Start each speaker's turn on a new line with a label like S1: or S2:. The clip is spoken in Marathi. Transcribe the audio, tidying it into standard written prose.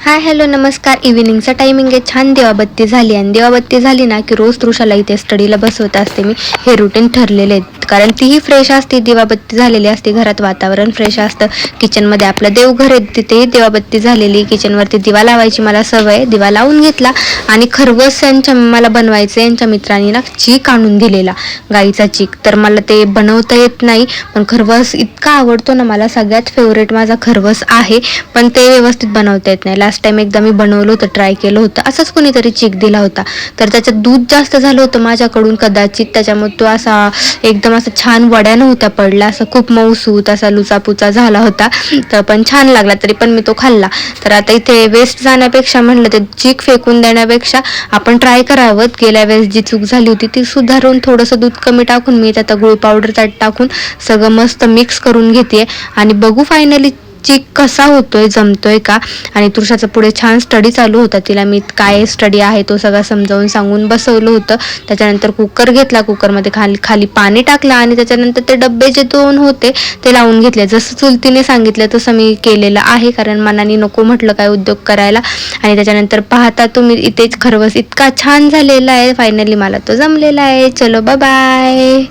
S1: हाय हॅलो नमस्कार. इव्हिनिंगचा टायमिंग आहे. छान दिवाबत्ती झाली आणि दिवाबत्ती झाली ना की रोज तृषाला इथे स्टडीला बसवत असते मी. हे रुटीन ठरलेले आहेत कारण तीही फ्रेश असते, दिवाबत्ती झालेली असते, घरात वातावरण फ्रेश असतं. किचनमध्ये आपलं देवघर आहे तिथेही दिवाबत्ती झालेली. किचनवरती दिवा लावायची मला सवय, दिवा लावून घेतला आणि खरवस यांच्या मला बनवायचं. यांच्या मित्रांनी ना चीक आणून दिलेला, गाईचा चीक. तर मला ते बनवता येत नाही पण खरवस इतका आवडतो ना मला, सगळ्यात फेवरेट माझा खरवस आहे. पण ते व्यवस्थित बनवता येत नाही. लास्ट टाइम एकदा मी बनवलं होतं, ट्राय केलं होतं, असंच कोणीतरी चीक दिला होता. तर त्याच्यात दूध जास्त झालं होतं माझ्याकडून कदाचित, त्याच्यामुळे तो असा एकदम असं छान वड्या नव्हत्या पडला, असं खूप मऊसूत असा लुचापुचा झाला होता. तर पण छान लागला, तरी पण मी तो खाल्ला. तर आता इथे वेस्ट जाण्यापेक्षा म्हणलं ते चीक फेकून देण्यापेक्षा आपण ट्राय करावं. गेल्या वेळेस जी चूक झाली होती ती सुधारून थोडंसं दूध कमी टाकून मी त्यात गुळ पावडर त्यात टाकून सगळं मस्त मिक्स करून घेते आणि बघू फायनली चीक कसा होतोय, जमतोय का. आणि तृषाचा पुढे छान स्टडी चालू होता, तिला मी काय स्टडी आहे तो सगळं समजावून सांगून बसवलं होतं. त्याच्यानंतर कुकर घेतला, कुकरमध्ये खाली पाणी टाकलं आणि त्याच्यानंतर ते डब्बे जे 2 होते ते लावून घेतले. जसं चुलतीने सांगितलं तसं मी केलेलं आहे, कारण मनाने नको म्हटलं काय उद्योग करायला. आणि त्याच्यानंतर पाहता तुम्ही इथेच खरवस इतका छान झालेला आहे. फायनली मला तो जमलेला आहे. चलो बाय बाय.